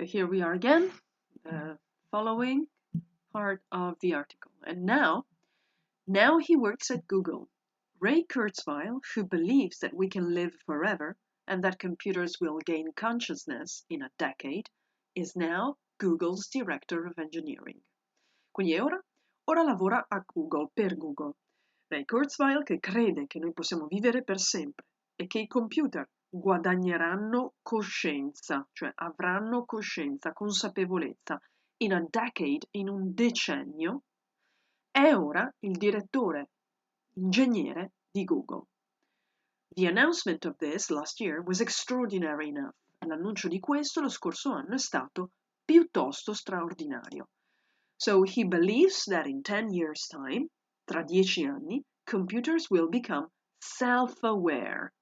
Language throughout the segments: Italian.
So here we are again, following part of the article. And now he works at Google. Ray Kurzweil, who believes that we can live forever and that computers will gain consciousness in a decade, is now Google's Director of Engineering. Quindi ora lavora a Google, per Google. Ray Kurzweil, che crede che noi possiamo vivere per sempre e che i computer guadagneranno coscienza, cioè avranno coscienza, consapevolezza, in a decade, in un decennio, è ora il direttore ingegnere di Google. The announcement of this last year was extraordinary enough. L'annuncio di questo lo scorso anno è stato piuttosto straordinario. So he believes that in 10 years' time, tra 10 anni, computers will become self-aware,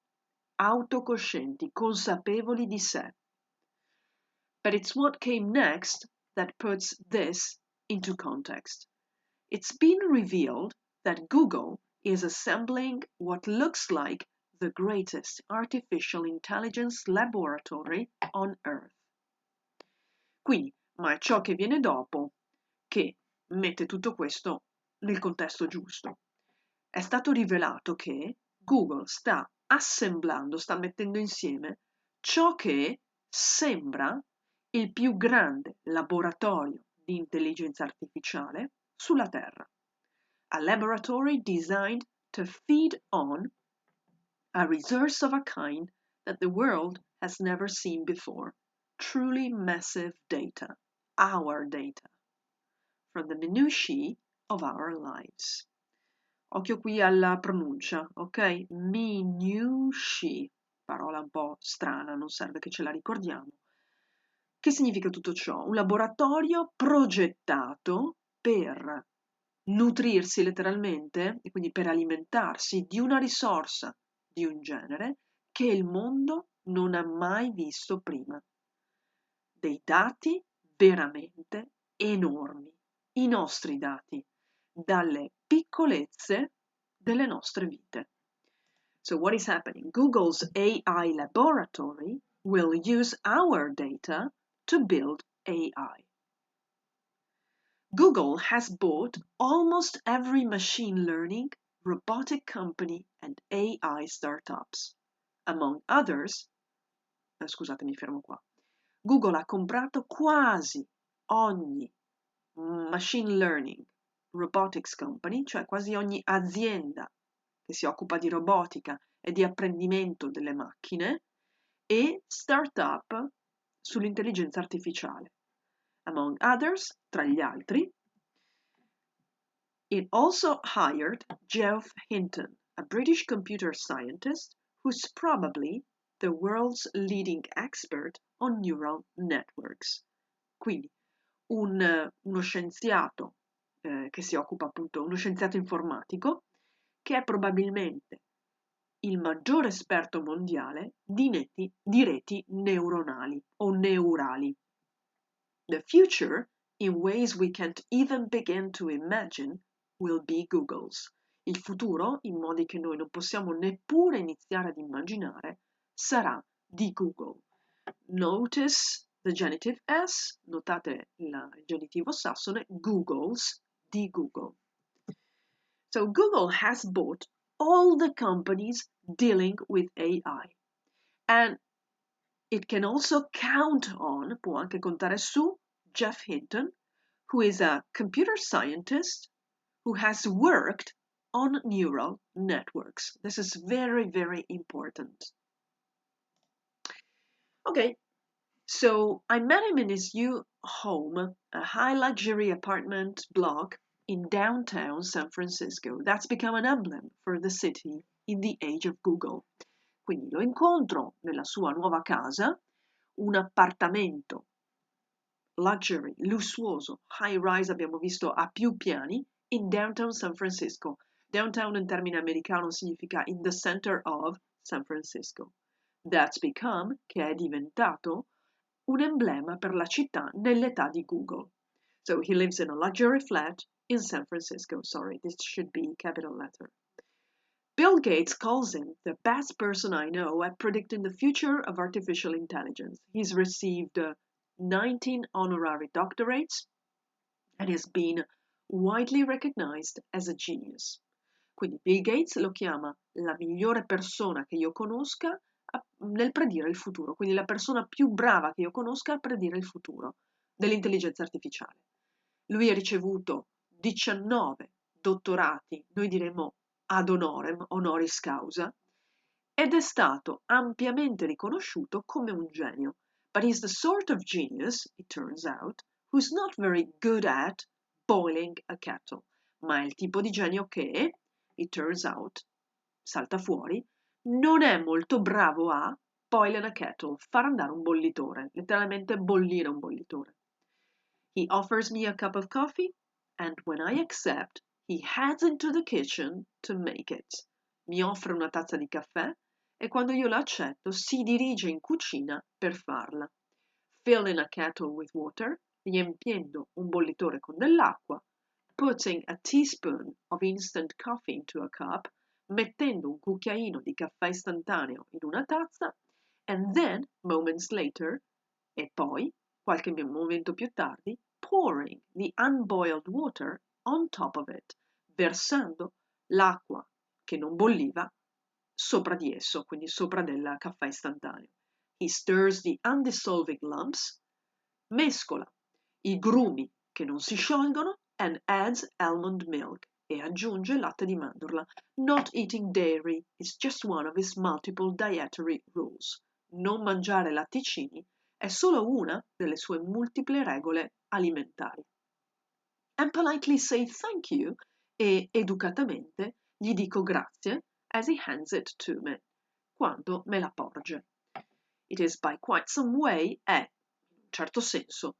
autocoscienti, consapevoli di sé. But it's what came next that puts this into context. It's been revealed that Google is assembling what looks like the greatest artificial intelligence laboratory on Earth. Quindi, ma è ciò che viene dopo che mette tutto questo nel contesto giusto. È stato rivelato che Google sta assemblando, sta mettendo insieme ciò che sembra il più grande laboratorio di intelligenza artificiale sulla Terra. A laboratory designed to feed on a resource of a kind that the world has never seen before. Truly massive data, our data, from the minutiae of our lives. Occhio qui alla pronuncia, ok? Minutiae, parola un po' strana, non serve che ce la ricordiamo. Che significa tutto ciò? Un laboratorio progettato per nutrirsi letteralmente, e quindi per alimentarsi di una risorsa di un genere che il mondo non ha mai visto prima. Dei dati veramente enormi, i nostri dati, dalle piccolezze delle nostre vite. So what is happening? Google's AI laboratory will use our data to build AI. Google has bought almost every machine learning, robotic company and AI startups. Among others, scusate, mi fermo qua. Google ha comprato quasi ogni machine learning, robotics company, cioè quasi ogni azienda che si occupa di robotica e di apprendimento delle macchine, e startup sull'intelligenza artificiale. Among others, tra gli altri, it also hired Geoff Hinton, a British computer scientist who's probably the world's leading expert on neural networks. Quindi uno scienziato che si occupa appunto, uno scienziato informatico che è probabilmente il maggiore esperto mondiale di reti neuronali o neurali. The future, in ways we can't even begin to imagine, will be Google's. Il futuro, in modi che noi non possiamo neppure iniziare ad immaginare, sarà di Google. Notice the genitive S, notate il genitivo sassone, Google's, di Google. So Google has bought all the companies dealing with AI. And it can also count on, può anche contare su, Geoff Hinton, who is a computer scientist who has worked on neural networks. This is very, very important. Okay, so I met him in his new home, a high luxury apartment block in downtown San Francisco. That's become an emblem for the city in the age of Google. Quindi lo incontro nella sua nuova casa, un appartamento luxury, lussuoso, high rise, abbiamo visto a più piani, in downtown San Francisco. Downtown in termine americano significa in the center of San Francisco. That's become, che è diventato, un emblema per la città nell'età di Google. So he lives in a luxury flat in San Francisco. Sorry, this should be capital letter. Bill Gates calls him the best person I know at predicting the future of artificial intelligence. He's received 19 honorary doctorates, and has been widely recognized as a genius. Quindi Bill Gates lo chiama la migliore persona che io conosca nel predire il futuro, quindi la persona più brava che io conosca a predire il futuro dell'intelligenza artificiale. Lui ha ricevuto 19 dottorati, noi diremmo ad honorem, honoris causa, ed è stato ampiamente riconosciuto come un genio. But he's the sort of genius, it turns out, who's not very good at boiling a kettle. Ma è il tipo di genio che, it turns out, salta fuori, non è molto bravo a boil a kettle, far andare un bollitore, letteralmente bollire un bollitore. He offers me a cup of coffee, and when I accept, he heads into the kitchen to make it. Mi offre una tazza di caffè e quando io la accetto si dirige in cucina per farla. Filling a kettle with water, riempiendo un bollitore con dell'acqua, putting a teaspoon of instant coffee into a cup, mettendo un cucchiaino di caffè istantaneo in una tazza, and then, moments later, e poi, qualche momento più tardi, pouring the unboiled water on top of it, versando l'acqua che non bolliva sopra di esso, quindi sopra del caffè istantaneo. He stirs the undissolving lumps, mescola i grumi che non si sciolgono, and adds almond milk, e aggiunge latte di mandorla. Not eating dairy is just one of his multiple dietary rules. Non mangiare latticini è solo una delle sue multiple regole alimentari. And politely say thank you, e educatamente gli dico grazie as he hands it to me, quando me la porge. It is by quite some way, è, in un certo senso,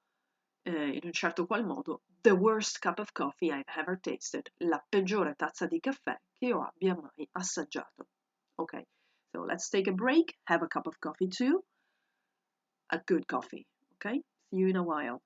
in un certo qual modo, the worst cup of coffee I've ever tasted, la peggiore tazza di caffè che io abbia mai assaggiato. Ok, so let's take a break, have a cup of coffee too, a good coffee, ok? See you in a while.